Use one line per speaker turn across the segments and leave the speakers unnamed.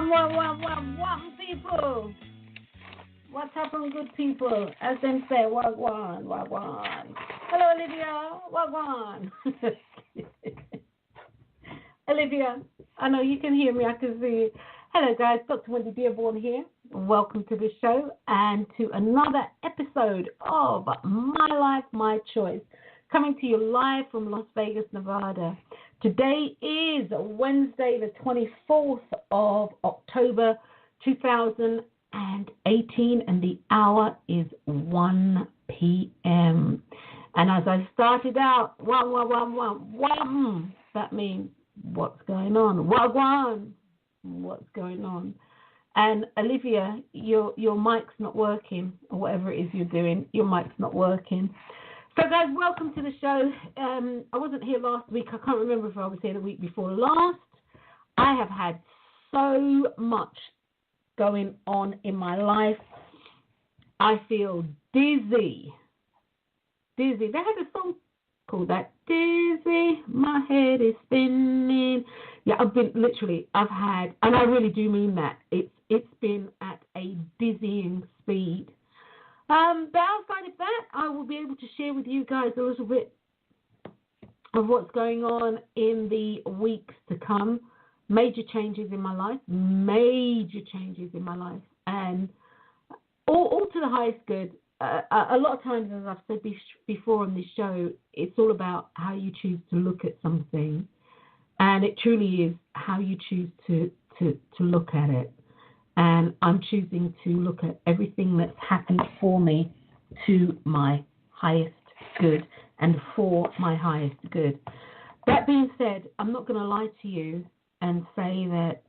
Wagwan, people. What's happened, good people? As them say, wagwan. Hello, Olivia. Wagwan. Olivia, I know you can hear me. I can see you. Hello, guys. Dr. Wendy-Dearborne here. Welcome to the show and to another episode of My Life, My Choice, coming to you live from Las Vegas, Nevada. Today is Wednesday, the 24th of October, 2018, and the hour is 1 p.m. And as I started out, that means what's going on? What's going on? And Olivia, your mic's not working, or whatever it is you're doing, your mic's not working. So, guys, welcome to the show. I wasn't here last week. I can't remember if I was here the week before last. I have had so much going on in my life. I feel dizzy. They had a song called that, Dizzy, my head is spinning. Yeah, I've had, and I really do mean that. It's been at a dizzying speed. But outside of that, I will be able to share with you guys a little bit of what's going on in the weeks to come. Major changes in my life, and all to the highest good. A lot of times, as I've said before on this show, it's all about how you choose to look at something, and it truly is how you choose to look at it. And I'm choosing to look at everything that's happened for me to my highest good and for my highest good. That being said, I'm not going to lie to you and say that,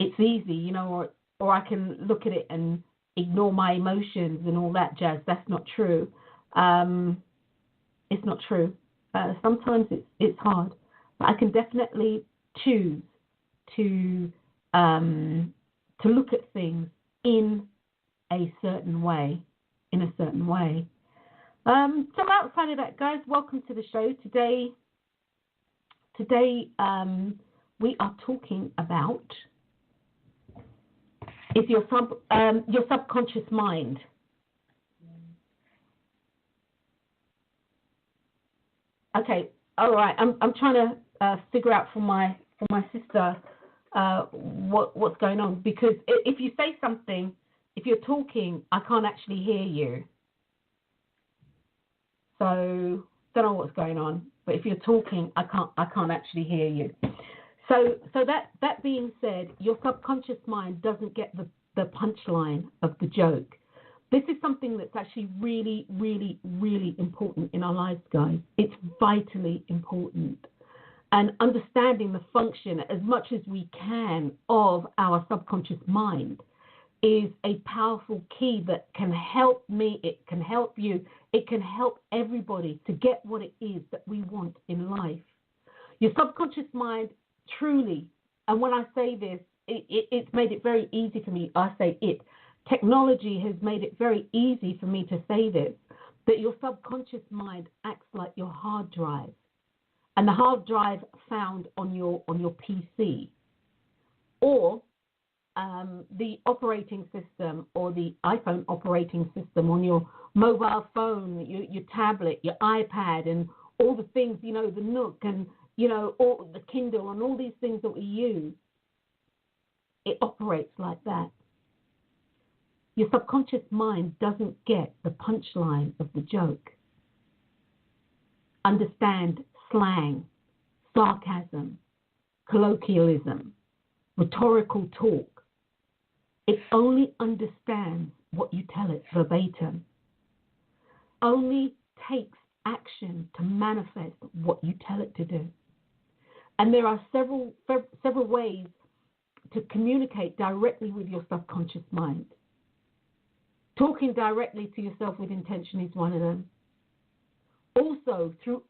it's easy, or I can look at it and ignore my emotions and all that jazz. That's not true. It's not true. Sometimes it's hard, but I can definitely choose to look at things in a certain way. So outside of that, guys, welcome to the show. Today we are talking about is your subconscious mind. Okay, all right. I'm trying to figure out for my sister what's going on, because if you say something, if you're talking, I can't actually hear you. So don't know what's going on, but if you're talking, I can't actually hear you. So that being said, your subconscious mind doesn't get the punchline of the joke. This is something that's actually really, really, really important in our lives, guys. It's vitally important. And understanding the function as much as we can of our subconscious mind is a powerful key that can help me, it can help you, it can help everybody to get what it is that we want in life. Your subconscious mind truly, and when I say this, it's made it very easy for me. I say it. Technology has made it very easy for me to say this, that your subconscious mind acts like your hard drive. And the hard drive found on your PC, or the operating system, or the iPhone operating system on your mobile phone, your tablet, your iPad, and all the things, the Nook, and all the Kindle, and all these things that we use. It operates like that. Your subconscious mind doesn't get the punchline of the joke. Understand slang, sarcasm, colloquialism, rhetorical talk. It only understands what you tell it verbatim. Only takes action to manifest what you tell it to do. And there are several ways to communicate directly with your subconscious mind. Talking directly to yourself with intention is one of them. Also, through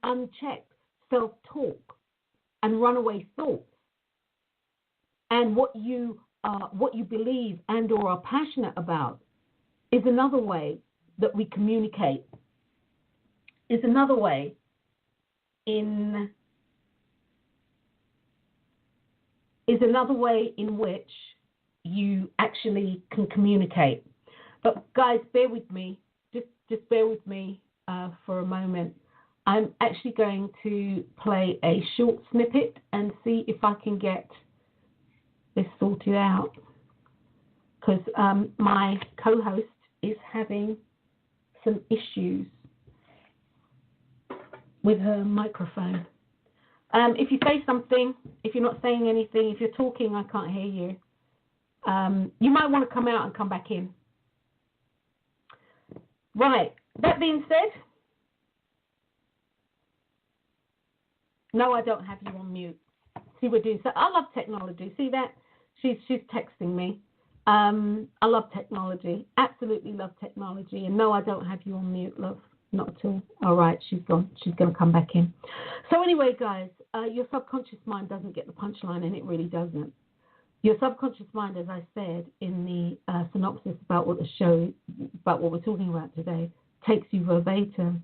unchecked self-talk and runaway thoughts, and what you believe and or are passionate about is another way that we communicate. Is another way another way in which you actually can communicate. But guys, bear with me. Just bear with me for a moment. I'm actually going to play a short snippet and see if I can get this sorted out. Because my co-host is having some issues with her microphone. If you say something, if you're not saying anything, if you're talking, I can't hear you. You might want to come out and come back in. Right. That being said, no, I don't have you on mute. See, we're doing so. I love technology. See that? She's texting me. I love technology. Absolutely love technology. And no, I don't have you on mute, love. Not at all. All right, she's gone. She's going to come back in. So anyway, guys, your subconscious mind doesn't get the punchline, and it really doesn't. Your subconscious mind, as I said in the synopsis about what the show, about what we're talking about today, takes you verbatim.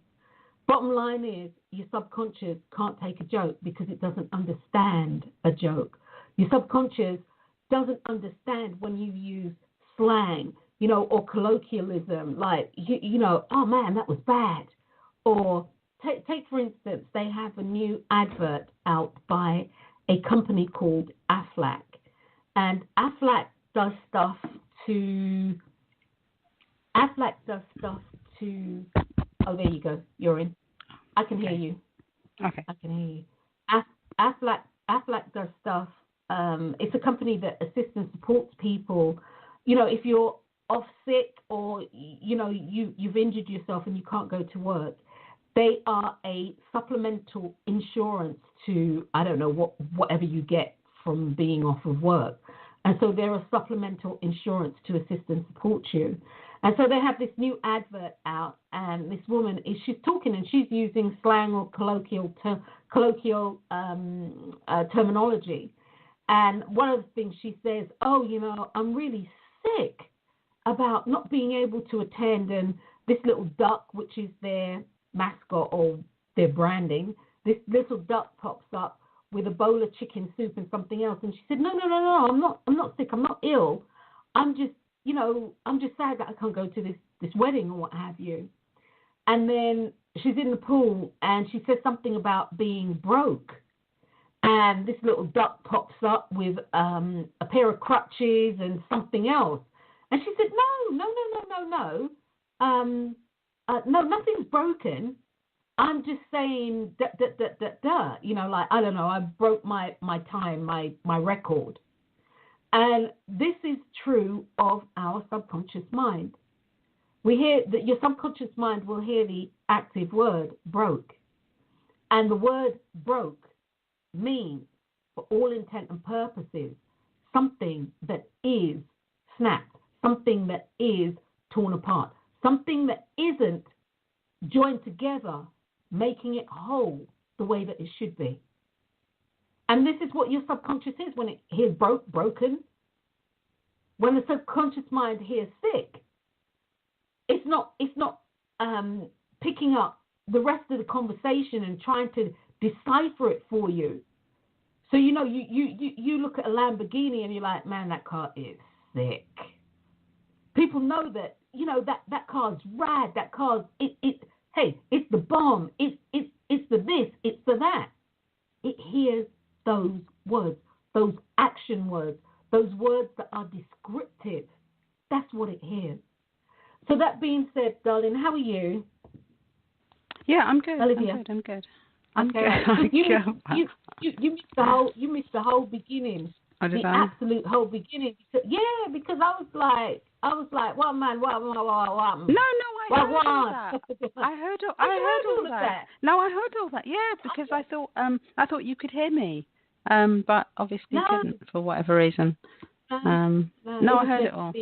Bottom line is your subconscious can't take a joke because it doesn't understand a joke. Your subconscious doesn't understand when you use slang, or colloquialism, like, oh man, that was bad. Or take for instance, they have a new advert out by a company called Aflac. And Aflac does stuff to, oh, there you go, you're in. I can hear you.
Okay.
I can hear you. Aflac does stuff. It's a company that assists and supports people. If you're off sick or, you've injured yourself and you can't go to work, they are a supplemental insurance to, I don't know, whatever you get from being off of work. And so they're a supplemental insurance to assist and support you. And so they have this new advert out, and this woman she's talking and she's using slang or colloquial terminology. And one of the things she says, I'm really sick about not being able to attend. And this little duck, which is their mascot or their branding, this little duck pops up with a bowl of chicken soup and something else. And she said, no, I'm not sick. I'm not ill. I'm just sad that I can't go to this wedding or what have you. And then she's in the pool and she says something about being broke. And this little duck pops up with a pair of crutches and something else. And she said, no, nothing's broken. I'm just saying, like, I don't know, I broke my time, my record. And this is true of our subconscious mind. We hear that your subconscious mind will hear the active word broke. And the word broke means, for all intent and purposes, something that is snapped, something that is torn apart, something that isn't joined together, making it whole the way that it should be. And this is what your subconscious is when it hears broken. When the subconscious mind hears sick, it's not picking up the rest of the conversation and trying to decipher it for you. So you look at a Lamborghini and you're like, man, that car is sick. People know that that car's rad. That car's hey, it's the bomb. It's the this. It's the that. It hears those words, those action words, those words that are descriptive. That's what it hears. So that being said, darling, how are you?
Yeah, I'm good.
Olivia.
I'm good.
You missed the whole beginning.
Oh, did
the
I?
Absolute whole beginning. Yeah, because I was like, what man, what?
No, I heard all that. I heard all that. No, I heard all that. Yeah, because I thought you could hear me, but obviously you couldn't for whatever reason. No, I heard it all.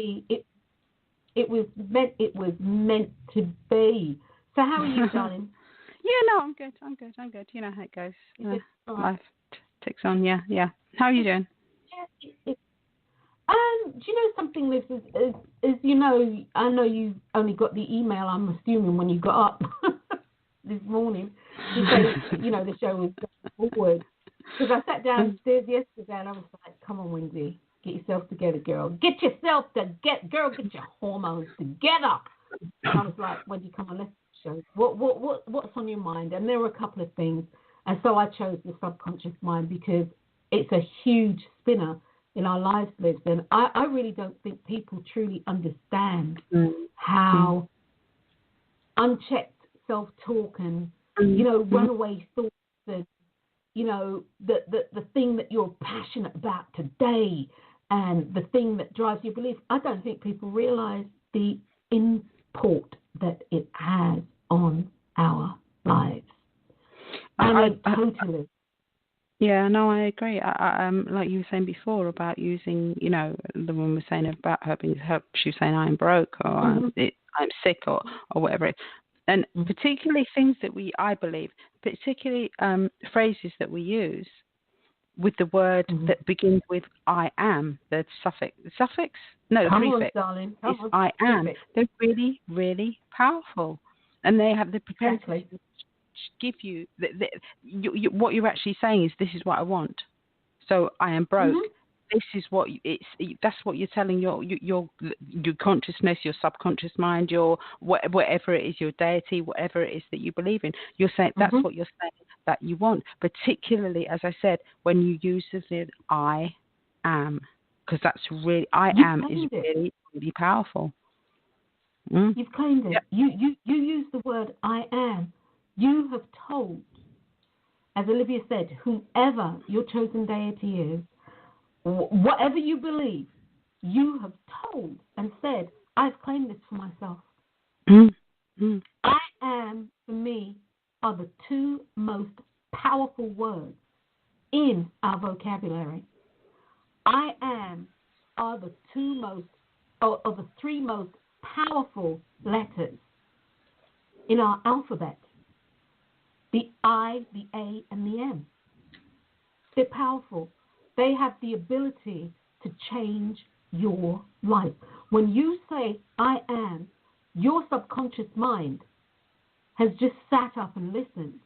It was meant to be. So how are you, darling?
Yeah, no, I'm good. You know how it goes. Life ticks on. Yeah. How are you doing?
Yeah, do you know something, Liz? Is you know, I know you only got the email, I'm assuming, when you got up this morning. to say, the show was going forward. Because I sat downstairs yesterday and I was like, come on, Wendy, get yourself together, girl. Get yourself together, girl. Get your hormones together. And I was like, Wendy, come on, let's show. What's on your mind? And there were a couple of things. And so I chose the subconscious mind because it's a huge spinner in our lives, Liz. And I really don't think people truly understand how unchecked self-talk and, runaway thoughts and, the thing that you're passionate about today and the thing that drives your belief, I don't think people realize the import that it has on our lives. And totally.
Yeah, no, I agree. I like you were saying before about using, the woman was saying about her being, she was saying I'm broke or I'm sick or whatever. And particularly things that I believe, particularly phrases that we use with the word that begins with I am, the prefix
darling.
is I am. Prefix. They're really, really powerful. And they have the propensity to give you, what you're actually saying is this is what I want. So I am broke. This is what that's what you're telling your consciousness, your subconscious mind, your whatever it is, your deity, whatever it is that you believe in. You're saying that's what you're saying that you want. Particularly, as I said, when you use the word I am, because that's really is really, really powerful.
You've claimed it.
Yep.
You use the word I am. You have told, as Olivia said, whomever your chosen deity is, whatever you believe, you have told and said, I've claimed this for myself. I am, for me, are the two most powerful words in our vocabulary. I am are the three most powerful letters in our alphabet. The I, the A, and the M. They're powerful. They have the ability to change your life. When you say, I am, your subconscious mind has just sat up and listened.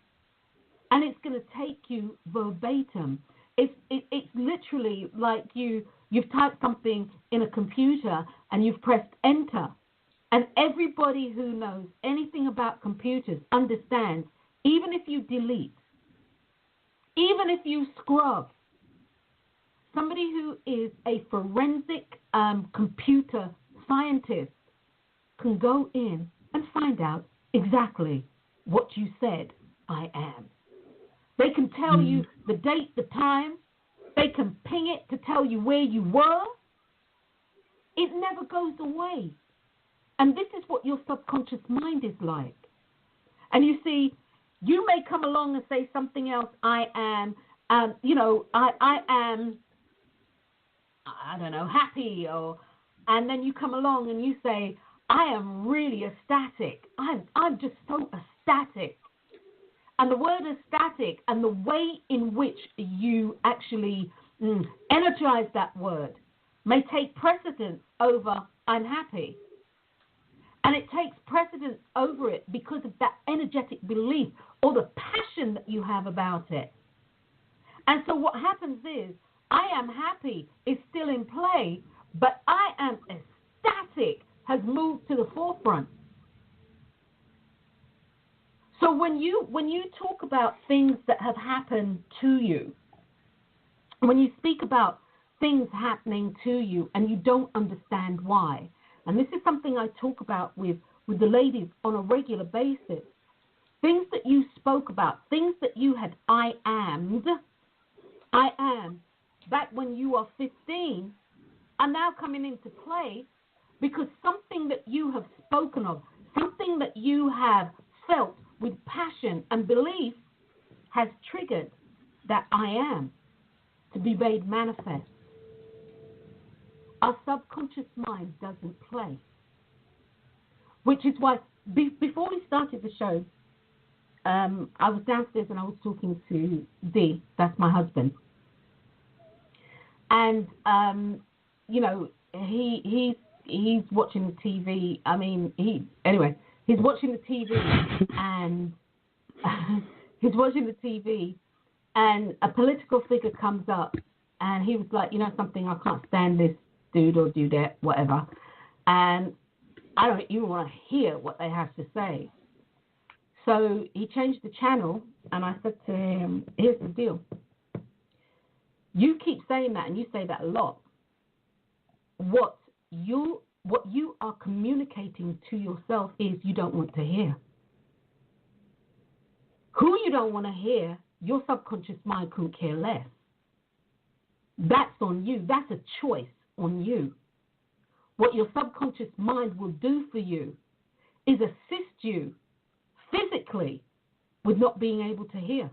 And it's going to take you verbatim. It's literally like you've typed something in a computer and you've pressed enter. And everybody who knows anything about computers understands, even if you delete, even if you scrub, somebody who is a forensic computer scientist can go in and find out exactly what you said, I am. They can tell you the date, the time. They can ping it to tell you where you were. It never goes away. And this is what your subconscious mind is like. And you see, you may come along and say something else, I am, I am, I don't know, happy, and then you come along and you say, I am really ecstatic. I'm just so ecstatic. And the word ecstatic and the way in which you actually energize that word may take precedence over I'm happy. And it takes precedence over it because of that energetic belief or the passion that you have about it. And so what happens is, I am happy is still in play, but I am ecstatic has moved to the forefront. So when you talk about things that have happened to you, when you speak about things happening to you and you don't understand why, and this is something I talk about with the ladies on a regular basis, things that you spoke about, things that you had I am, back when you are 15, are now coming into play because something that you have spoken of, something that you have felt with passion and belief has triggered that I am to be made manifest. Our subconscious mind doesn't play, which is why before we started the show, I was downstairs and I was talking to D, that's my husband, and he's watching the TV. I mean, he's watching the TV and he's watching the TV, and a political figure comes up, and he was like, you know something, I can't stand this dude or dudette, whatever, and I don't even want to hear what they have to say. So he changed the channel, and I said to him, here's the deal. You keep saying that, and you say that a lot. What you are communicating to yourself is you don't want to hear. Who you don't want to hear, your subconscious mind couldn't care less. That's on you. That's a choice on you. What your subconscious mind will do for you is assist you physically with not being able to hear.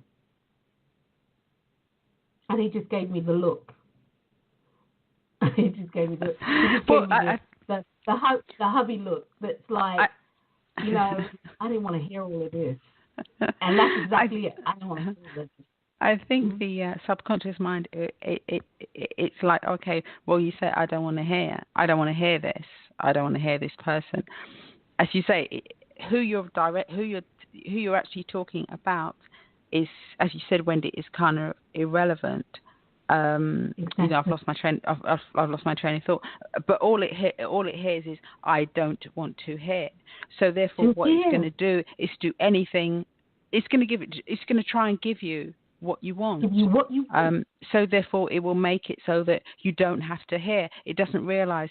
And he just gave me the look. He just gave me the hubby look that's like, you know, I didn't want to hear all of this. And that's exactly it. I don't want to hear all of this.
I think the subconscious mind, it's like, okay, well, you say, I don't want to hear this. I don't want to hear this person. As you say, who you're actually talking about is, as you said, Wendy, is kind of irrelevant. Exactly. You know, I've lost my train of thought. But all it hears is, I don't want to hear. So therefore, what it's going to do is do anything. It's going to try and give you what you want. So therefore, it will make it so that you don't have to hear. It doesn't realize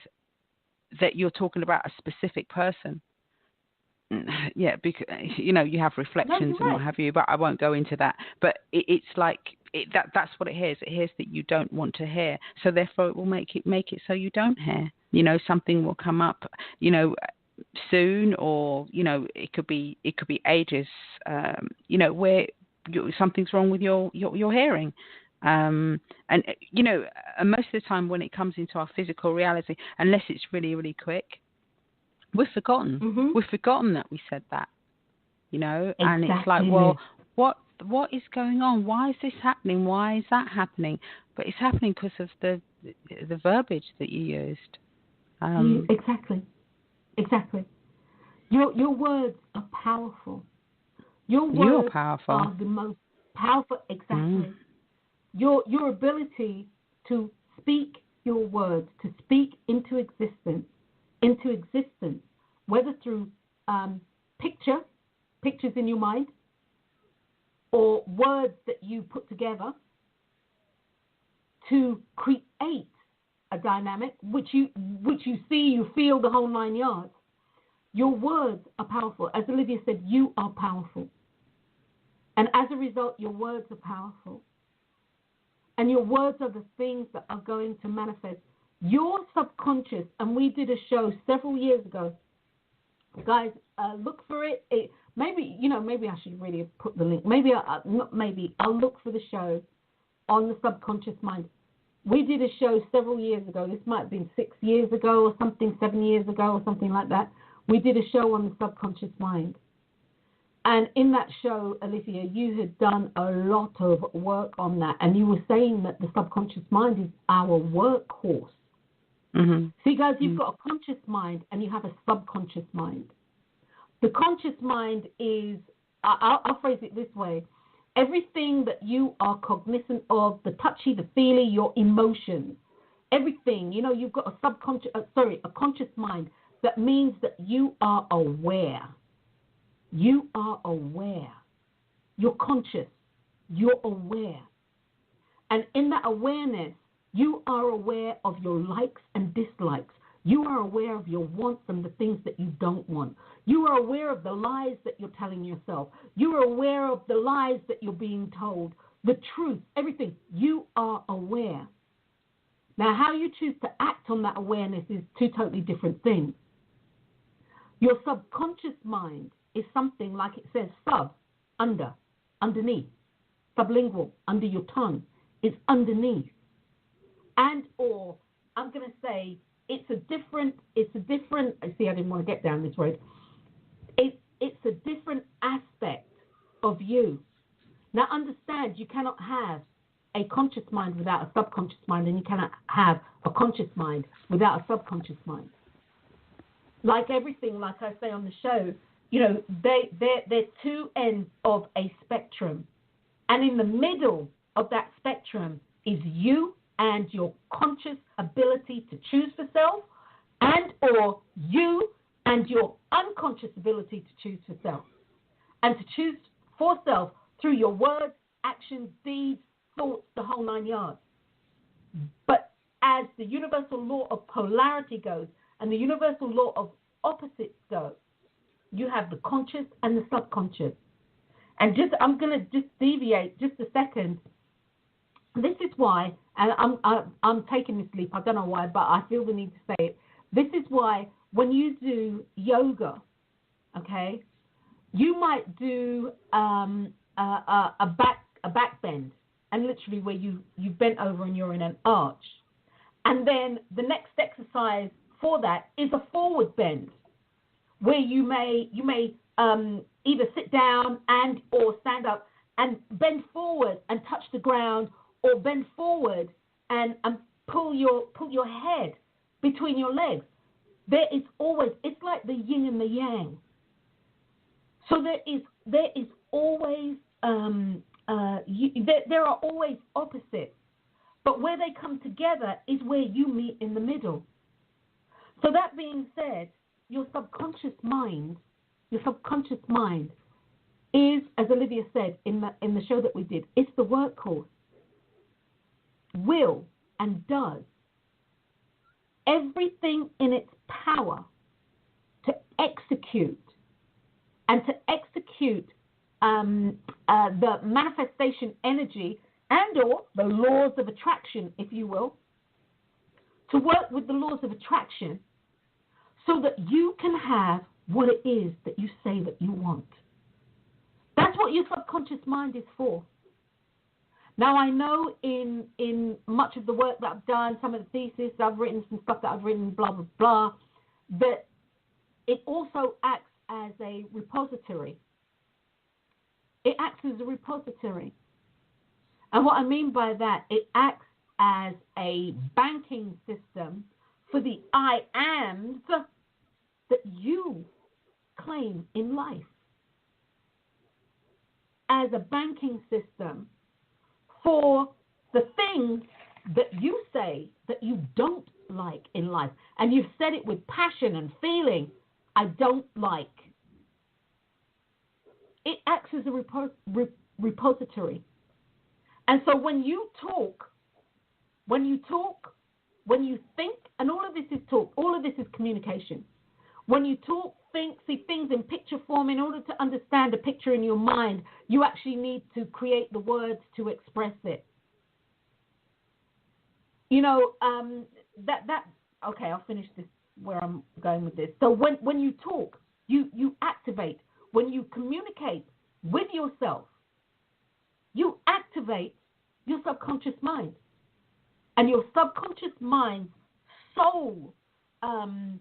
that you're talking about a specific person. Yeah, because you know you have reflections and what have you, but I won't go into that. But it's like that's what it hears. It hears that you don't want to hear, so therefore it will make it so you don't hear. You know, something will come up, you know, soon, or you know, it could be ages. You know, where something's wrong with your hearing. And you know, and most of the time when it comes into our physical reality, unless it's really, really quick, we've forgotten. Mm-hmm. We've forgotten that we said that, you know. Exactly. And it's like, well, what is going on? Why is this happening? Why is that happening? But it's happening because of the verbiage that you used.
Exactly. Your words are powerful. You're powerful. Are the most powerful. Exactly. Mm. Your ability to speak your words, to speak into existence, whether through pictures in your mind, or words that you put together to create a dynamic, which you see, you feel, the whole 9 yards. Your words are powerful. As Olivia said, you are powerful. And as a result, your words are powerful. And your words are the things that are going to manifest. Your subconscious, and we did a show several years ago. Guys, look for it. Maybe I should really have put the link. I'll look for the show on the subconscious mind. We did a show several years ago. This might have been 6 years ago or something, 7 years ago or something like that. We did a show on the subconscious mind. And in that show, Olivia, you had done a lot of work on that. And you were saying that the subconscious mind is our workhorse. Mm-hmm. See, guys, you've got a conscious mind and you have a subconscious mind. The conscious mind is, I'll phrase it this way, everything that you are cognizant of, the touchy, the feely, your emotions, everything. You know, you've got a conscious mind. That means that you are aware. You are aware. You're conscious. You're aware. And in that awareness, you are aware of your likes and dislikes. You are aware of your wants and the things that you don't want. You are aware of the lies that you're telling yourself. You are aware of the lies that you're being told. The truth, everything. You are aware. Now, how you choose to act on that awareness is two totally different things. Your subconscious mind is something like it says sub, underneath, sublingual, under your tongue. It's underneath. And or, I'm going to say, it's a different, see, I didn't want to get down this road. It's a different aspect of you. Now understand, you cannot have a conscious mind without a subconscious mind, and you cannot have a conscious mind without a subconscious mind. Like everything, like I say on the show, they're two ends of a spectrum. And in the middle of that spectrum is you and your conscious ability to choose for self, and or you and your unconscious ability to choose for self. And to choose for self through your words, actions, deeds, thoughts, the whole 9 yards. But as the universal law of polarity goes and the universal law of opposites go, you have the conscious and the subconscious. And I'm going to just deviate just a second. This is why, and I'm taking this leap, I don't know why, but I feel the need to say it. This is why when you do yoga, okay, you might do a back bend, and literally where you bent over and you're in an arch. And then the next exercise for that is a forward bend, where you may either sit down and or stand up and bend forward and touch the ground, or bend forward and pull your head between your legs. There is always, it's like the yin and the yang. So there is always there are always opposites, but where they come together is where you meet in the middle. So that being said, your subconscious mind is, as Olivia said in the show that we did, it's the workhorse. Will and does everything in its power to execute the manifestation energy and or the laws of attraction, if you will, to work with the laws of attraction so that you can have what it is that you say that you want. That's what your subconscious mind is for. Now, I know in much of the work that I've done, some of the thesis I've written, some stuff that I've written, blah, blah, blah, that it also acts as a repository. It acts as a repository. And what I mean by that, it acts as a banking system for the I ams that you claim in life. As a banking system for the things that you say that you don't like in life. And you've said it with passion and feeling, I don't like. It acts as a repository. And so when you talk, when you think, and all of this is talk, all of this is communication. When you talk, think, see things in picture form, in order to understand a picture in your mind, you actually need to create the words to express it. Okay, I'll finish this where I'm going with this. So when you talk, you activate. When you communicate with yourself, you activate your subconscious mind. And your subconscious mind's sole, I'm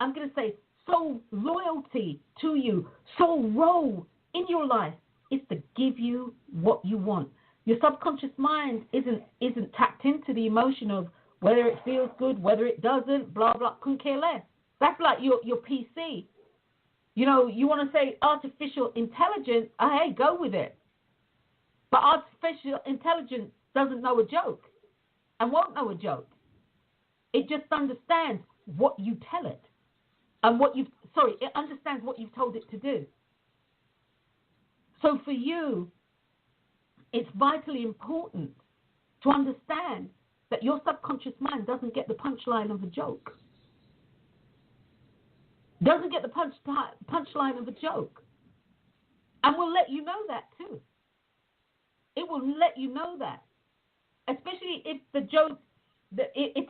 going to say, sole loyalty to you, sole role in your life is to give you what you want. Your subconscious mind isn't tapped into the emotion of whether it feels good, whether it doesn't, blah, blah, couldn't care less. That's like your PC. You want to say artificial intelligence, hey, go with it. But artificial intelligence doesn't know a joke and won't know a joke. It just understands what you tell it. And it understands what you've told it to do. So for you, it's vitally important to understand that your subconscious mind doesn't get the punchline of a joke. Doesn't get the punchline of a joke. And will let you know that too. It will let you know that. Especially if the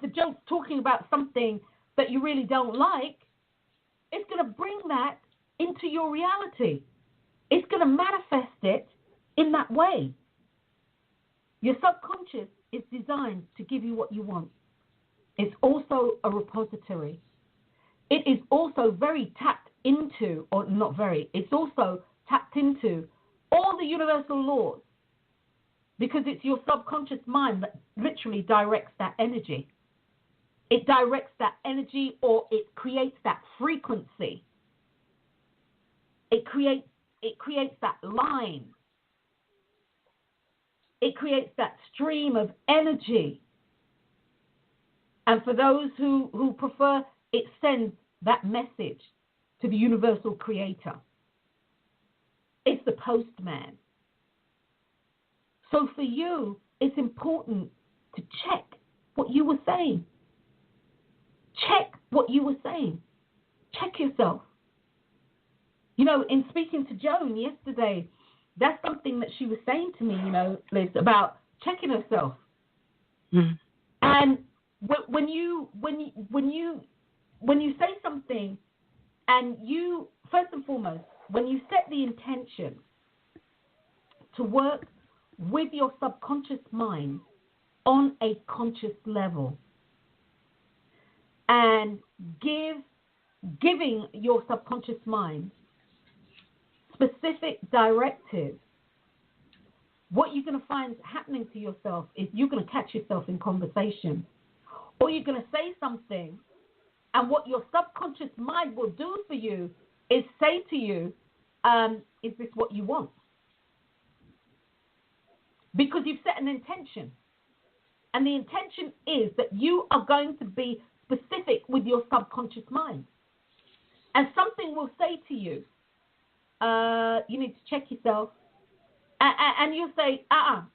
joke's talking about something that you really don't like, it's going to bring that into your reality. It's going to manifest it in that way. Your subconscious is designed to give you what you want. It's also a repository. It is also very tapped into, or not very, it's also tapped into all the universal laws, because it's your subconscious mind that literally directs that energy. It directs that energy, or it creates that frequency. it creates that line. It creates that stream of energy. And for those who prefer, it sends that message to the universal creator. It's the postman. So for you, it's important to check what you were saying. Check what you were saying. Check yourself. You know, in speaking to Joan yesterday, that's something that she was saying to me, you know, Liz, about checking herself.
Mm.
And when you say something, and you, first and foremost, when you set the intention to work with your subconscious mind on a conscious level, and giving your subconscious mind specific directives, what you're going to find happening to yourself is you're going to catch yourself in conversation, or you're going to say something, and what your subconscious mind will do for you is say to you, is this what you want? Because you've set an intention. And the intention is that you are going to be specific with your subconscious mind. And something will say to you, you need to check yourself. And you'll say,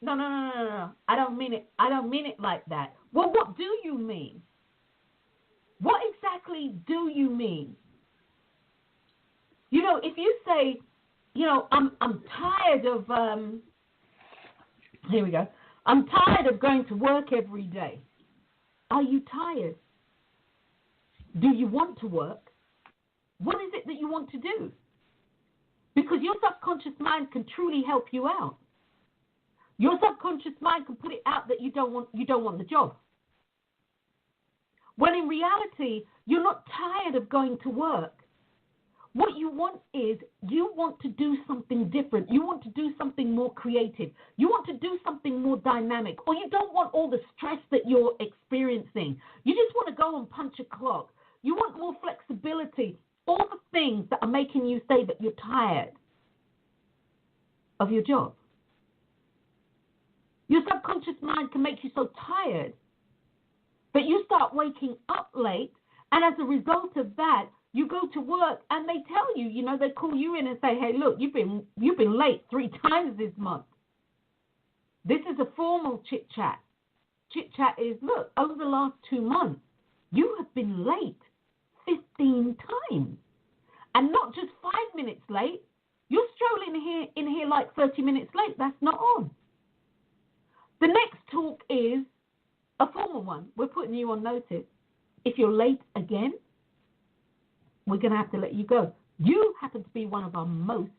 no, I don't mean it. I don't mean it like that. Well, what do you mean? What exactly do you mean? You know, if you say, you know, I'm tired of, here we go. I'm tired of going to work every day. Are you tired? Do you want to work? What is it that you want to do? Because your subconscious mind can truly help you out. Your subconscious mind can put it out that you don't want the job. When in reality, you're not tired of going to work. What you want is you want to do something different. You want to do something more creative. You want to do something more dynamic. Or you don't want all the stress that you're experiencing. You just want to go and punch a clock. You want more flexibility. All the things that are making you say that you're tired of your job. Your subconscious mind can make you so tired that you start waking up late, and as a result of that, you go to work and they tell you, you know, they call you in and say, hey, look, you've been late 3 times this month. This is a formal chit-chat. Chit-chat is, look, over the last 2 months, you have been late 15 times. And not just 5 minutes late. You're strolling in here like 30 minutes late. That's not on. The next talk is a formal one. We're putting you on notice. If you're late again, we're going to have to let you go. You happen to be one of our most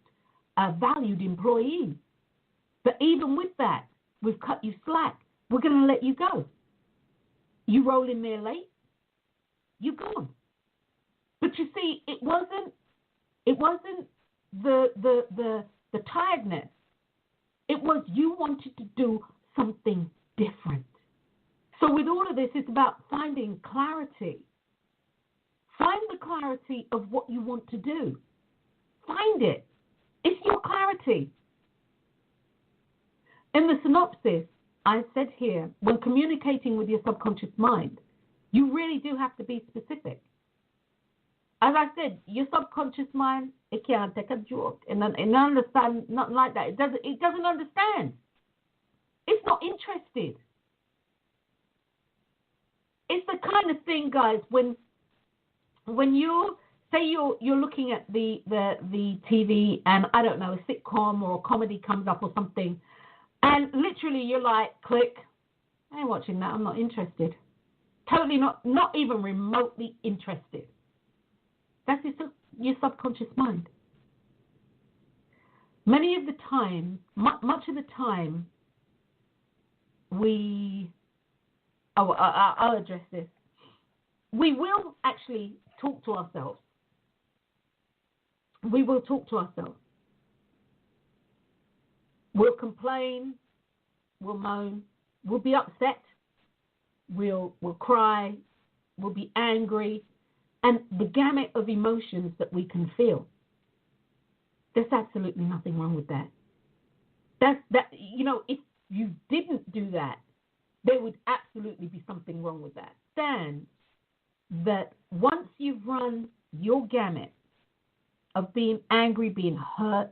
valued employees. But even with that, we've cut you slack. We're going to let you go. You roll in there late, you're gone. But you see, it wasn't the tiredness. It was you wanted to do something different. So with all of this, it's about finding clarity. Find the clarity of what you want to do. Find it. It's your clarity. In the synopsis, I said here, when communicating with your subconscious mind, you really do have to be specific. As I said, your subconscious mind, it can't take a joke and understand nothing like that. It doesn't understand. It's not interested. It's the kind of thing, guys, when you say you're looking at the TV and, I don't know, a sitcom or a comedy comes up or something, and literally you're like, click, I ain't watching that, I'm not interested. Totally not even remotely interested. That's your subconscious mind. Many of the time, much of the time, I'll address this. We will actually talk to ourselves. We will talk to ourselves. We'll complain. We'll moan. We'll be upset. We'll cry. We'll be angry. And the gamut of emotions that we can feel. There's absolutely nothing wrong with that. If you didn't do that, there would absolutely be something wrong with that. Understand that once you've run your gamut of being angry, being hurt,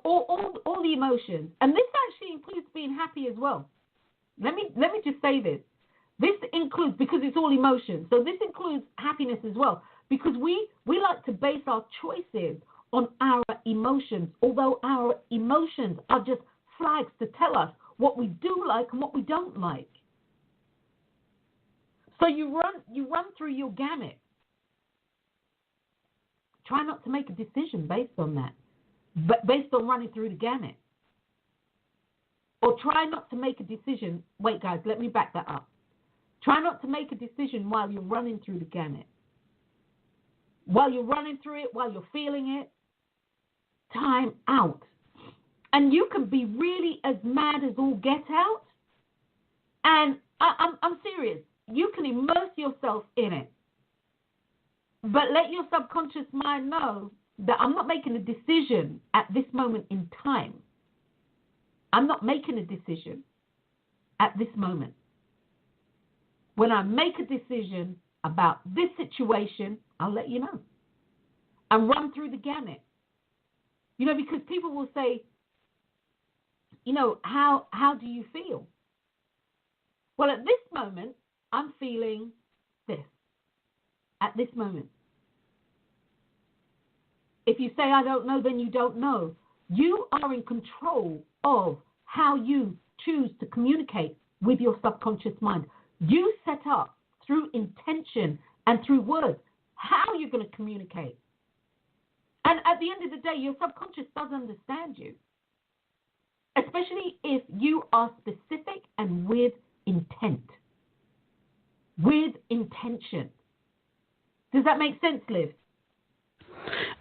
all the emotions, and this actually includes being happy as well. Let me just say this. This includes, because it's all emotions, so this includes happiness as well, because we like to base our choices on our emotions, although our emotions are just flags to tell us what we do like and what we don't like. So you run through your gamut. Try not to make a decision based on that, but based on running through the gamut. Or try not to make a decision. Wait, guys, let me back that up. Try not to make a decision while you're running through the gamut. While you're running through it, while you're feeling it, time out. And you can be really as mad as all get out. And I'm serious. You can immerse yourself in it. But let your subconscious mind know that I'm not making a decision at this moment in time. I'm not making a decision at this moment. When I make a decision about this situation, I'll let you know. And run through the gamut. Because people will say, how do you feel? Well, at this moment, I'm feeling this. At this moment. If you say, I don't know, then you don't know. You are in control of how you choose to communicate with your subconscious mind. You set up through intention and through words how you're going to communicate. And at the end of the day, your subconscious does understand you, especially if you are specific and with intent. With intention. Does that make sense, Liv?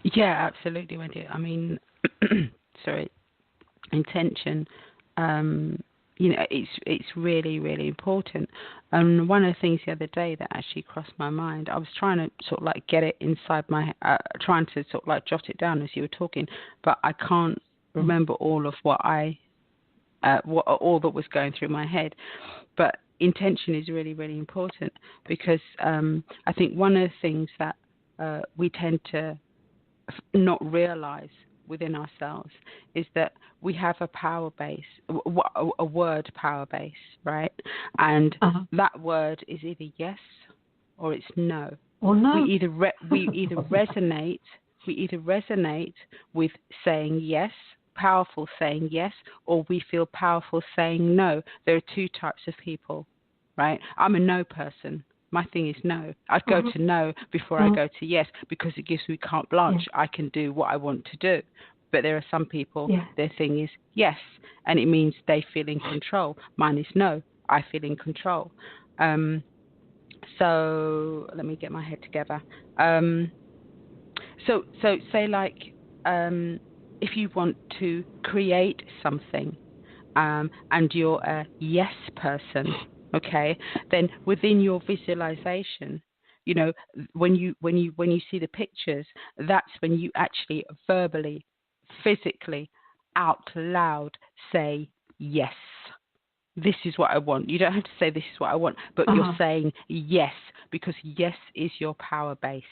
Yeah, absolutely, Wendy. I mean, intention. It's really, really important. And one of the things the other day that actually crossed my mind, I was trying to sort of like get it inside my, trying to sort of like jot it down as you were talking, but I can't remember all of what all that was going through my head. But intention is really, really important because I think one of the things that we tend to not realize within ourselves is that we have a power base, a word power base, right? And that word is either yes or it's no.
Or no.
We either resonate with saying yes, powerful saying yes, or we feel powerful saying no. There are two types of people, right? I'm a no person. My thing is no. I'd go to no before I go to yes because it gives me carte blanche. I can do what I want to do. But there are some people, their thing is yes, and it means they feel in control. Mine is no, I feel in control. So let me get my head together. So say like if you want to create something and you're a yes person, okay, then within your visualization, when you see the pictures, that's when you actually verbally, physically, out loud say yes. This is what I want. You don't have to say this is what I want, but you're saying yes because yes is your power base.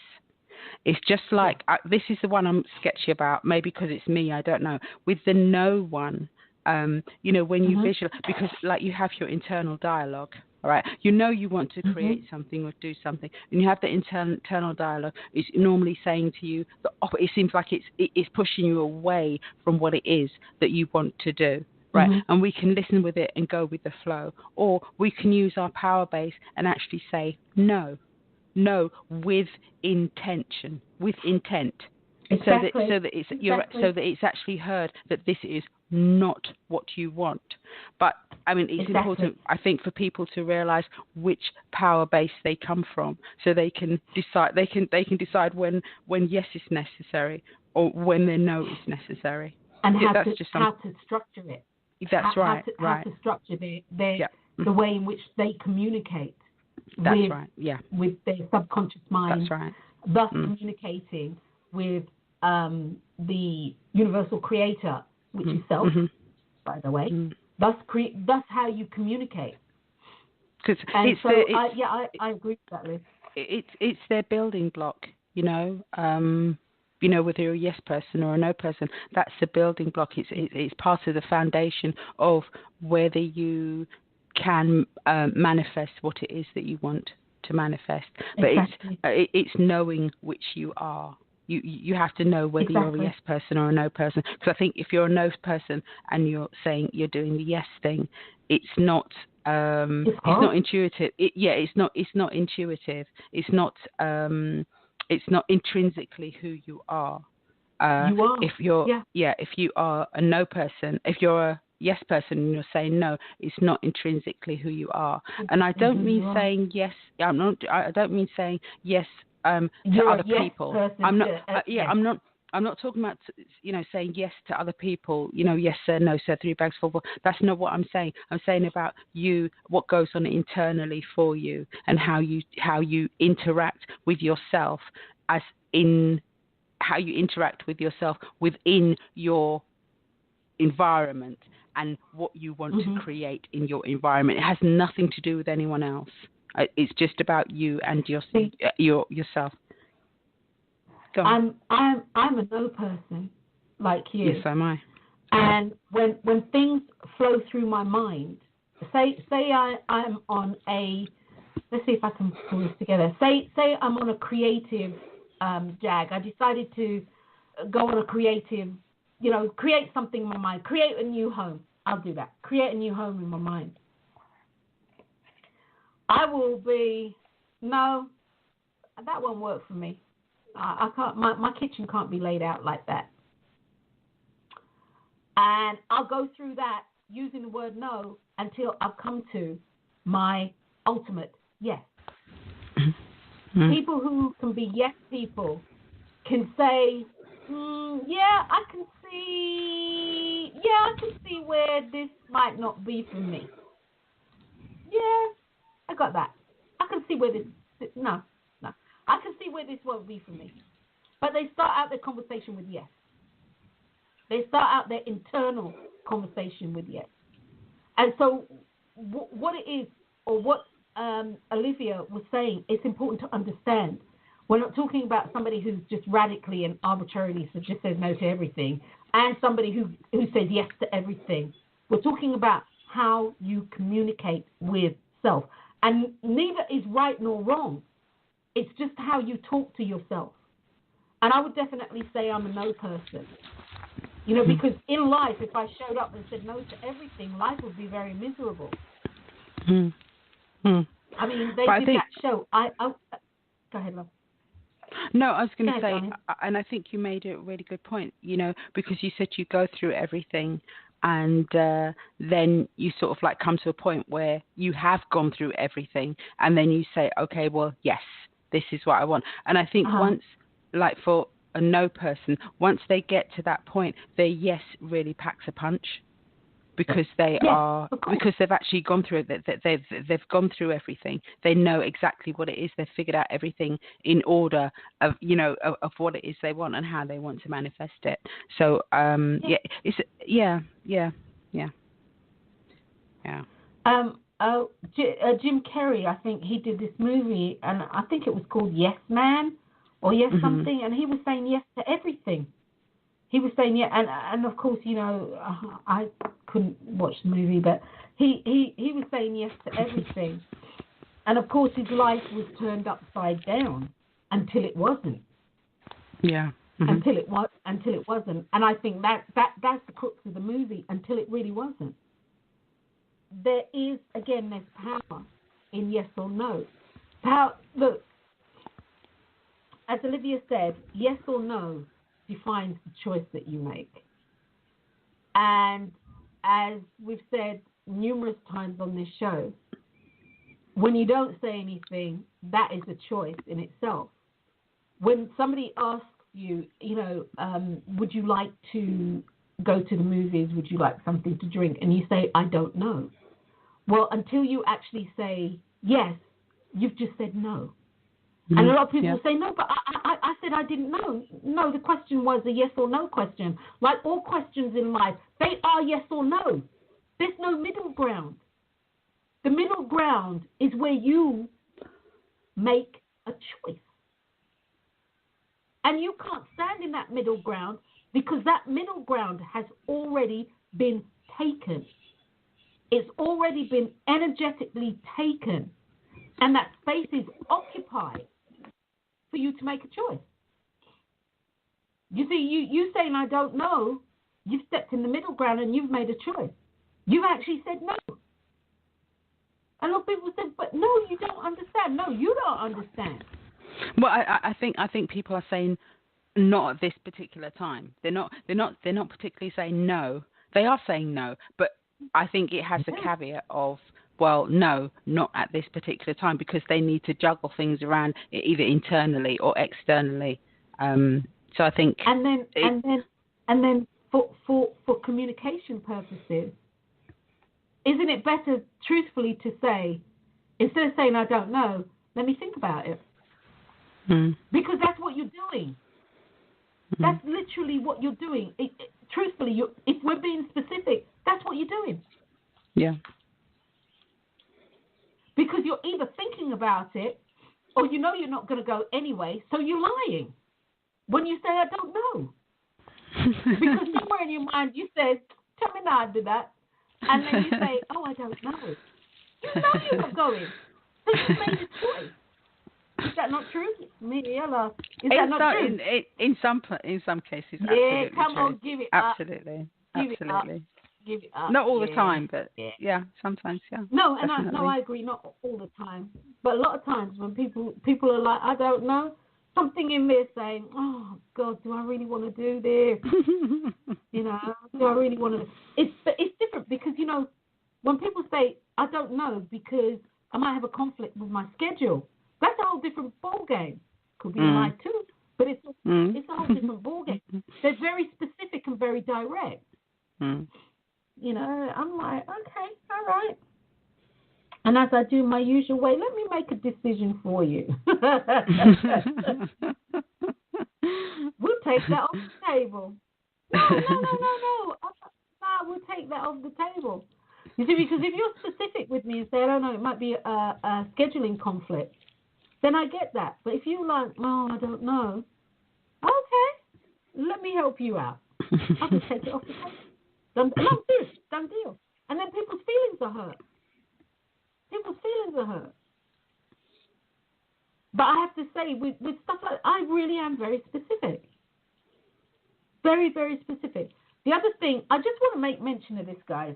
It's just like this is the one I'm sketchy about. Maybe because it's me, I don't know. With the no one, when you visualize, because like you have your internal dialogue. All right, you want to create something or do something, and you have the internal dialogue. It's normally saying to you the opposite. It seems like it's pushing you away from what it is that you want to do, right? And we can listen with it and go with the flow, or we can use our power base and actually say no with intention, with intent.
Exactly.
So that it's actually heard that this is not what you want. But I mean, it's important, I think, for people to realize which power base they come from, so they can decide. They can decide when yes is necessary or when their no is necessary.
And how to structure it.
That's right.
How to structure the way in which they communicate. With their subconscious mind.
That's right.
Thus communicating with the universal creator, which is self, by the way. That's how you communicate. And so, I agree with that, Liz.
It's their building block, you know. Whether you're a yes person or a no person, that's the building block. It's part of the foundation of whether you can manifest what it is that you want to manifest. But
exactly.
it's knowing which you are. You have to know whether you're a yes person or a no person. Because I think if you're a no person and you're saying you're doing the yes thing, it's not. It's not intuitive. It's not intuitive. It's not intrinsically who you are.
You are.
If you are a no person, if you're a yes person and you're saying no, it's not intrinsically who you are. And I don't mean saying yes. I don't mean saying yes to other people. I'm not talking about saying yes to other people. Yes sir, no sir, 3 bags full. That's not what I'm saying. I'm saying about you, what goes on internally for you, and how you interact with yourself, as in how you interact with yourself within your environment and what you want to create in your environment. It has nothing to do with anyone else. It's just about you and yourself.
I'm a no person, like you.
Yes, am I.
And when things flow through my mind, say I'm on a, let's see if I can pull this together. Say I'm on a creative jag. I decided to go on a creative, create something in my mind, create a new home. I'll do that. Create a new home in my mind. I will be, no, that won't work for me. I can't. My kitchen can't be laid out like that. And I'll go through that using the word no until I've come to my ultimate yes. People who can be yes people can say, I can see where this might not be for me. Yeah, I got that. I can see where this, no. I can see where this won't be for me. But they start out their conversation with yes. They start out their internal conversation with yes. And so what it is, or what Olivia was saying, it's important to understand. We're not talking about somebody who's just radically and arbitrarily just says no to everything, and somebody who says yes to everything. We're talking about how you communicate with self. And neither is right nor wrong. It's just how you talk to yourself. And I would definitely say I'm a no person. Because in life, if I showed up and said no to everything, life would be very miserable. I mean, they did that show. Go ahead, love.
No, I was going to say, and I think you made a really good point, because you said you go through everything, and then you sort of like come to a point where you have gone through everything, and then you say, okay, well, yes, this is what I want. And I think once, like for a no person, once they get to that point, their yes really packs a punch, because because they've actually gone through it. They've gone through everything. They know exactly what it is. They've figured out everything in order of of what it is they want and how they want to manifest it. So
Jim Carrey, I think he did this movie, and I think it was called Yes Man or Yes Something, and he was saying yes to everything. He was saying and of course, I couldn't watch the movie, but he was saying yes to everything, and of course his life was turned upside down until it wasn't. Yeah. Until it wasn't, and I think that's the crux of the movie. Until it really wasn't. There's power in yes or no. Look, as Olivia said, yes or no defines the choice that you make. And as we've said numerous times on this show, when you don't say anything, that is a choice in itself. When somebody asks you, would you like to go to the movies? Would you like something to drink? And you say, I don't know. Well, until you actually say yes, you've just said no. And a lot of people will say, no, but I said I didn't know. No, the question was a yes or no question. Like all questions in life, they are yes or no. There's no middle ground. The middle ground is where you make a choice. And you can't stand in that middle ground because that middle ground has already been taken. It's already been energetically taken. And that space is occupied for you to make a choice. You see, you saying I don't know, you've stepped in the middle ground and you've made a choice. You've actually said no. And a lot of people said, but no, you don't understand. No, you don't understand.
Well, I think people are saying not at this particular time. They're not particularly saying no. They are saying no, but I think it has a caveat of, well, no, not at this particular time, because they need to juggle things around either internally or externally. So I think, and
then for communication purposes, isn't it better, truthfully, to say, instead of saying I don't know, let me think about it, because that's what you're doing. That's literally what you're doing. Truthfully, if we're being specific, that's what you're doing.
Yeah.
Because you're either thinking about it or you know you're not going to go anyway, so you're lying when you say I don't know. Because somewhere in your mind you said, tell me now I did that. And then you say, oh, I don't know. You know you're not going. So you made a choice. Is that not true? Me, Ella. Is that not true?
In some cases,
yeah, come
true.
on, give it
absolutely.
up.
Absolutely.
Give it up.
Not all the time, but yeah, sometimes, yeah.
No, and I agree, not all the time. But a lot of times when people are like, I don't know, something in there saying, oh, God, do I really want to do this? You know, do I really want to? It's different because, you know, when people say, I don't know because I might have a conflict with my schedule, that's a whole different ballgame. Could be mine too, but it's a whole different ballgame. They're very specific and very direct. You know, I'm like, okay, all right. And as I do my usual way, let me make a decision for you. We'll take that off the table. No. We'll take that off the table. You see, because if you're specific with me and say, I don't know, it might be a scheduling conflict, then I get that. But if you're like, oh, I don't know, okay, let me help you out. I can take it off the table. I'm serious, done deal. And then people's feelings are hurt. But I have to say, with stuff like that, I really am very specific. Very, very specific. The other thing, I just want to make mention of this, guys,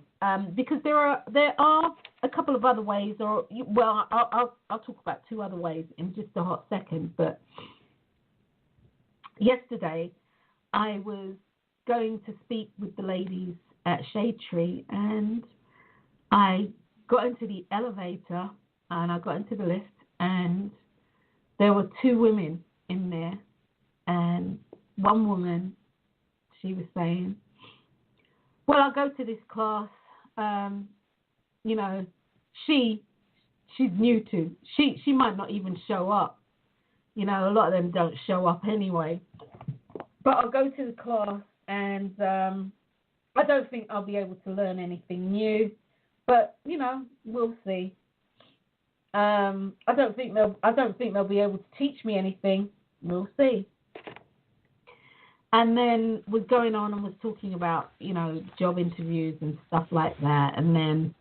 because there are a couple of other ways, I'll talk about two other ways in just a hot second. But yesterday, I was going to speak with the ladies at Shade Tree, and I got into the elevator and I got into the lift, and there were two women in there, and one woman, she was saying, well, I'll go to this class, you know, she's new to, she might not even show up, you know, a lot of them don't show up anyway, but I'll go to the class, and I don't think I'll be able to learn anything new, but you know, we'll see. I don't think they'll be able to teach me anything. We'll see. And then was going on and was talking about, you know, job interviews and stuff like that, and then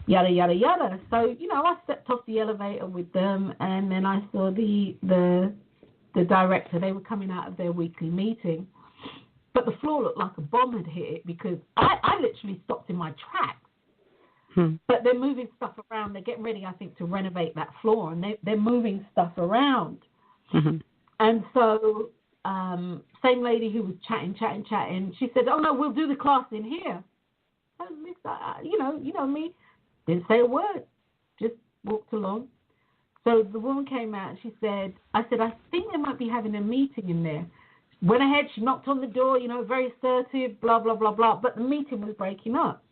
yada yada yada. So, you know, I stepped off the elevator with them, and then I saw the director. They were coming out of their weekly meeting. But the floor looked like a bomb had hit it because I literally stopped in my tracks. But they're moving stuff around. They're getting ready, I think, to renovate that floor, and they're moving stuff around. And so same lady who was chatting, she said, oh, no, we'll do the class in here. You know me, didn't say a word, just walked along. So the woman came out and she said, I think they might be having a meeting in there. Went ahead, she knocked on the door, you know, very assertive, blah, blah, blah, blah, but the meeting was breaking up.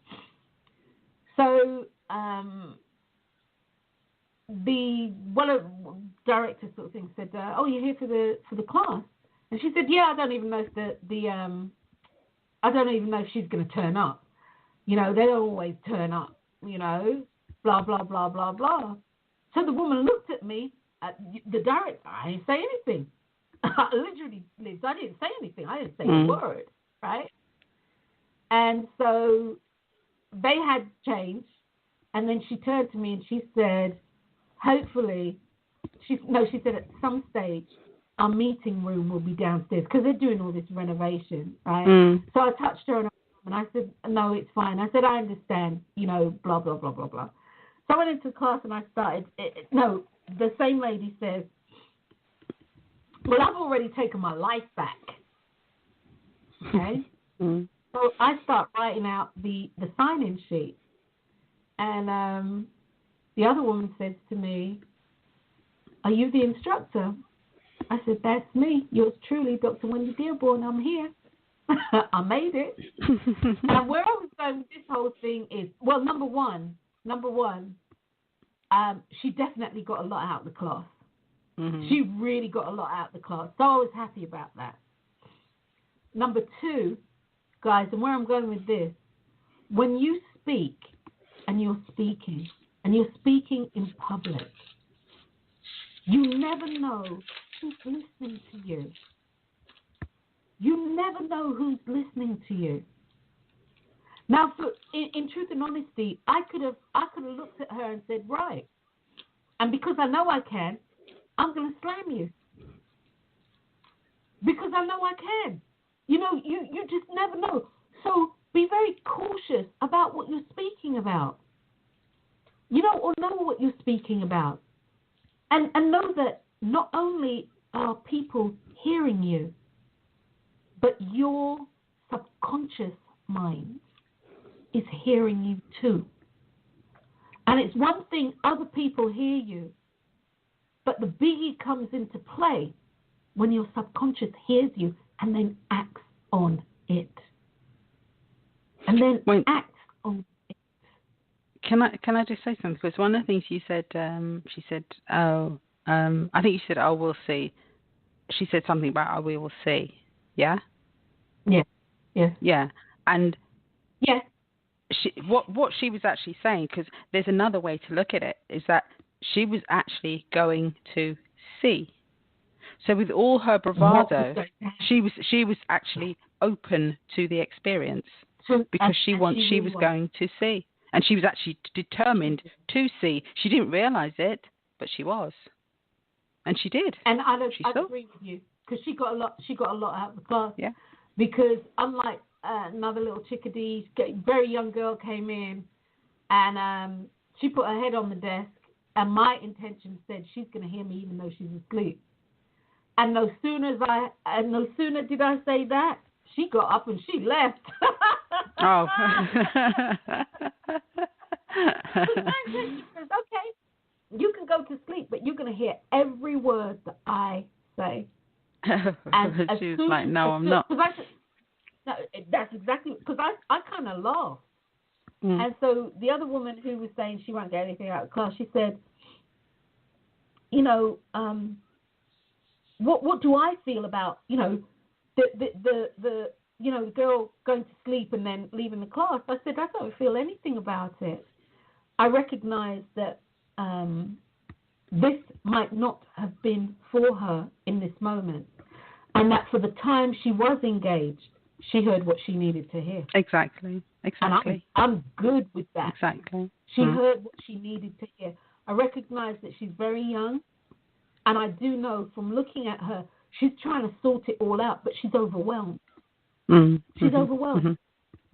So the director sort of thing said, oh, you're here for the class? And she said, yeah, I don't even know if I don't even know if she's going to turn up. You know, they don't always turn up, you know, blah, blah, blah, blah, blah. So the woman looked at me, the director, I didn't say anything. Literally, Liz, I didn't say anything. I didn't say a word, right? And so they had changed, and then she turned to me and she said, hopefully, she said at some stage, our meeting room will be downstairs because they're doing all this renovation, right? So I touched her and I said, no, it's fine. I said, I understand, you know, blah, blah, blah, blah, blah. So I went into class and I started, the same lady says, well, I've already taken my life back, okay? So I start writing out the sign-in sheet. And the other woman says to me, are you the instructor? I said, that's me. Yours truly, Dr. Wendy-Dearborne. I'm here. I made it. And where I was going with this whole thing is, well, number one, she definitely got a lot out of the class. She really got a lot out of the class. So I was happy about that. Number two, guys, and where I'm going with this, when you speak and you're speaking in public, you never know who's listening to you. You never know who's listening to you. Now, in truth and honesty, I could have looked at her and said, right, and because I know I can, I'm going to slam you. Because I know I can. You know, you just never know. So be very cautious about what you're speaking about. You know, or know what you're speaking about. And know that not only are people hearing you, but your subconscious mind is hearing you too. And it's one thing other people hear you, but the biggie comes into play when your subconscious hears you and then acts on it. And then acts on it.
Can I just say something? Because one of the things you said, she said, I think you said, oh, we'll see. She said something about, oh, we will see. Yeah?
Yeah. Yeah.
Yeah. And
yeah.
What she was actually saying, because there's another way to look at it, is that she was actually going to see. So with all her bravado, she was actually open to the experience because she was going to see. And she was actually determined to see. She didn't realize it, but she was. And she did.
And I agree with you, because she got a lot out of the class. Yeah. Because unlike another little chickadee, very young girl came in, and she put her head on the desk, and my intention said she's going to hear me even though she's asleep. And no sooner did I say that, she got up and she left.
Oh.
Okay, you can go to sleep, but you're going to hear every word that I say.
And she was like, no, I'm not.
No, that's exactly, because I kind of laughed. And so the other woman who was saying she won't get anything out of class, she said, you know, what do I feel about, you know, the you know, the girl going to sleep and then leaving the class? I said, I don't feel anything about it. I recognize that this might not have been for her in this moment, and that for the time she was engaged, she heard what she needed to hear.
Exactly.
And I'm good with that.
Exactly.
She heard what she needed to hear. I recognize that she's very young, and I do know from looking at her, she's trying to sort it all out, but she's overwhelmed. She's overwhelmed.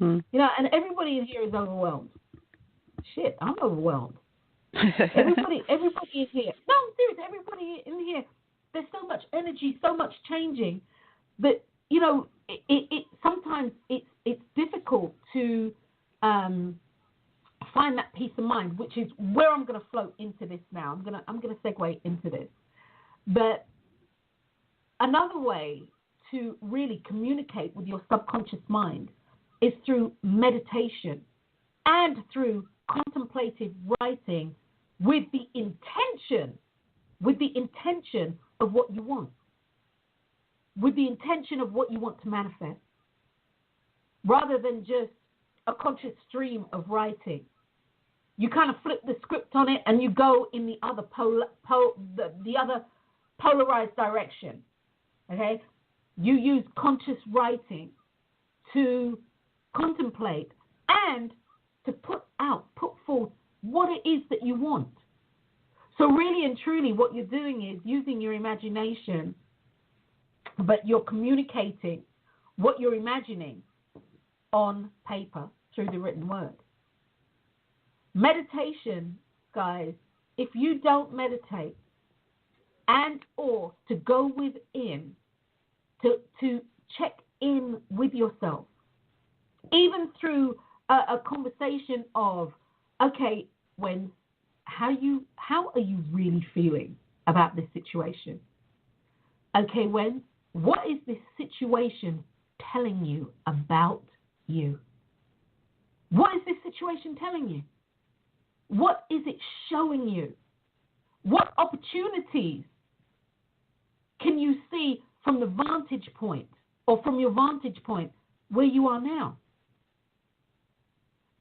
You know, and everybody in here is overwhelmed. Shit, I'm overwhelmed. Everybody in here. No, I'm serious. Everybody in here. There's so much energy, so much changing that, you know, it sometimes it's difficult to find that peace of mind, which is where I'm going to float into this now. I'm going to segue into this. But another way to really communicate with your subconscious mind is through meditation and through contemplative writing with the intention of what you want. with the intention of what you want to manifest, rather than just a conscious stream of writing. You kind of flip the script on it and you go in the other the other polarized direction. Okay? You use conscious writing to contemplate and to put forth what it is that you want. So really and truly what you're doing is using your imagination, but you're communicating what you're imagining on paper through the written word. Meditation, guys, if you don't meditate and or to go within, to check in with yourself, even through a conversation of, okay, how are you really feeling about this situation? Okay, what is this situation telling you about you? What is this situation telling you? What is it showing you? What opportunities can you see from the vantage point, or from your vantage point where you are now?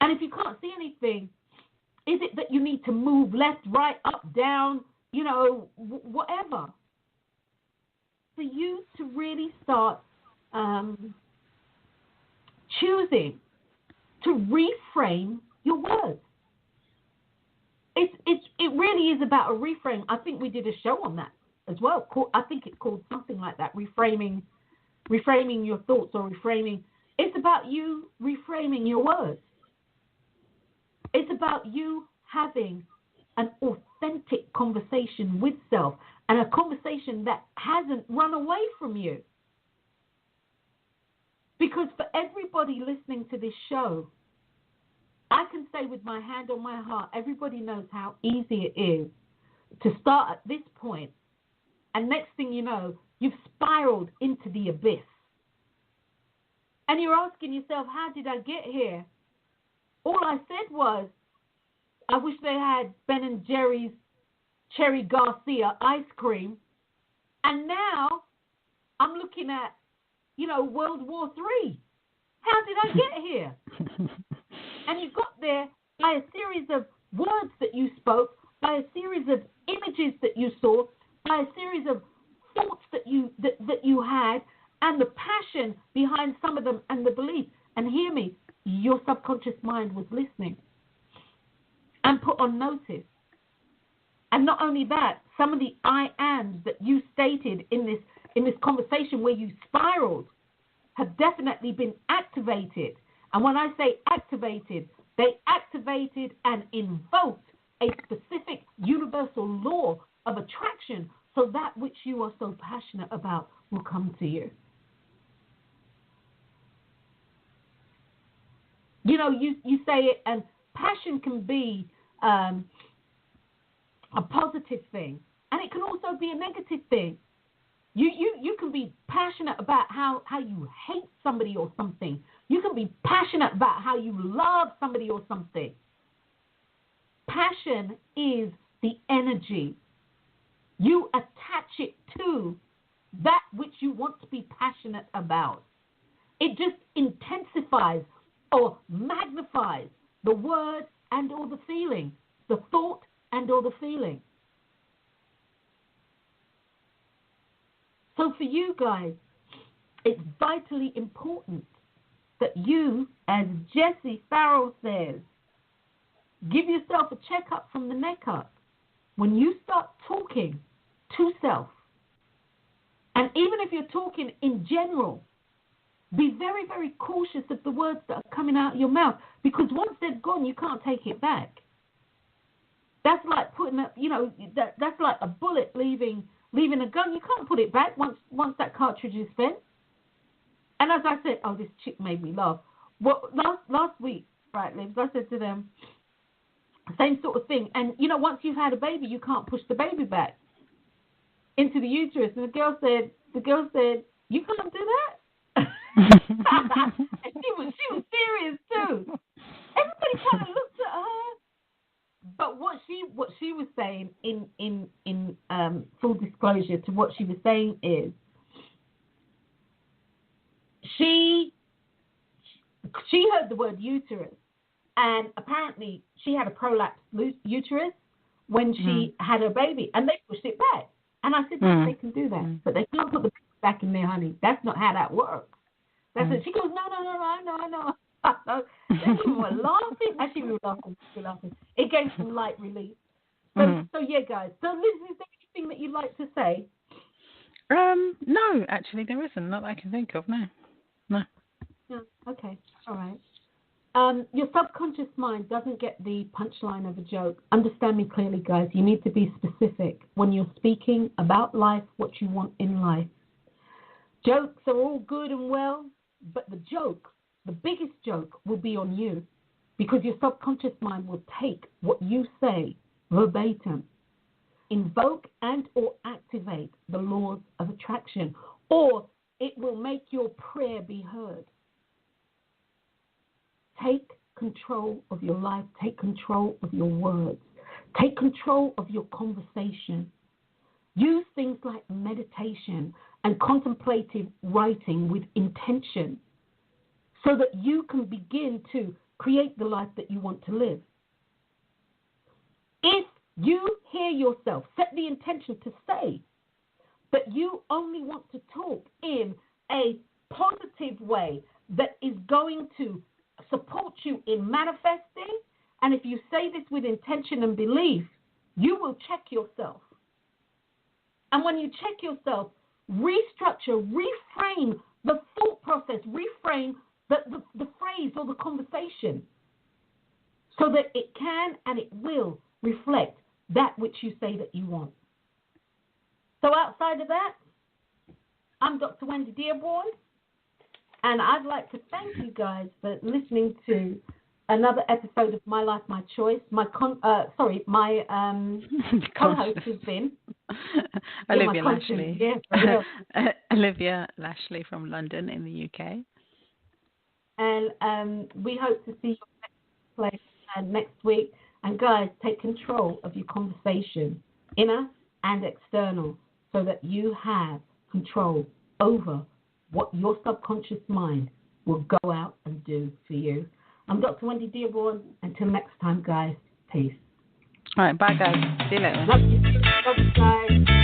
And if you can't see anything, is it that you need to move left, right, up, down, whatever? For you to really start choosing to reframe your words. It really is about a reframe. I think we did a show on that as well. I think it's called something like that, reframing your thoughts, or reframing. It's about you reframing your words. It's about you having an authentic conversation with self, and a conversation that hasn't run away from you. Because for everybody listening to this show, I can say with my hand on my heart, everybody knows how easy it is to start at this point, and next thing you know, you've spiraled into the abyss. And you're asking yourself, how did I get here? All I said was, I wish they had Ben & Jerry's Cherry Garcia ice cream. And now I'm looking at, World War III. How did I get here? And you got there by a series of words that you spoke, by a series of images that you saw, by a series of thoughts that you had, and the passion behind some of them, and the belief. And hear me, your subconscious mind was listening and put on notice. And not only that, some of the I ams that you stated in this conversation where you spiraled have definitely been activated. And when I say activated, they activated and invoked a specific universal law of attraction, so that which you are so passionate about will come to you. You say it, and passion can be a positive thing, and it can also be a negative thing. You can be passionate about how you hate somebody or something. You can be passionate about how you love somebody or something. Passion is the energy. You attach it to that which you want to be passionate about. It just intensifies or magnifies the word and or the feeling, the thought and or the feeling. So for you guys, it's vitally important that you, as Jessie Farrell says, give yourself a checkup from the neck up when you start talking to self. And even if you're talking in general, be very, very cautious of the words that are coming out of your mouth, because once they're gone, you can't take it back. That's like putting up, that's like a bullet leaving a gun. You can't put it back once that cartridge is spent. And as I said, this chick made me laugh. Well, last week, right, Libs, I said to them, same sort of thing. And, once you've had a baby, you can't push the baby back into the uterus. And the girl said, you can't do that? And she was serious too. Everybody kind of looked at her. But what she was saying in full disclosure to what she was saying is, she heard the word uterus, and apparently she had a prolapsed uterus when she had her baby, and they pushed it back. And I said, yes, they can do that, but they can't put the baby back in there, honey. That's not how that works. That's it. She goes, no. They were laughing. Actually, we were laughing. It gave some light relief. So yeah, guys. So Liz, is there anything that you'd like to say?
No, actually, there isn't. Not that I can think of. No.
No. Okay. All right. Your subconscious mind doesn't get the punchline of a joke. Understand me clearly, guys. You need to be specific when you're speaking about life, what you want in life. Jokes are all good and well, but the joke, the biggest joke, will be on you, because your subconscious mind will take what you say verbatim, invoke and or activate the laws of attraction, or it will make your prayer be heard. Take control of your life. Take control of your words. Take control of your conversation. Use things like meditation and contemplative writing with intention, so that you can begin to create the life that you want to live. If you hear yourself, set the intention to say that you only want to talk in a positive way that is going to support you in manifesting, and if you say this with intention and belief, you will check yourself. And when you check yourself, restructure, reframe the thought process, reframe the phrase or the conversation, so that it can and it will reflect that which you say that you want. So outside of that, I'm Dr. Wendy Dearborne, and I'd like to thank you guys for listening to another episode of My Life, My Choice. My co-host has been
Olivia Lashley. Olivia Lashley from London in the UK.
And we hope to see you next week. And guys, take control of your conversation, inner and external, so that you have control over what your subconscious mind will go out and do for you. I'm Dr. Wendy Dearborne. Until next time, guys, peace.
All right, bye, guys. See you later.
Love you guys.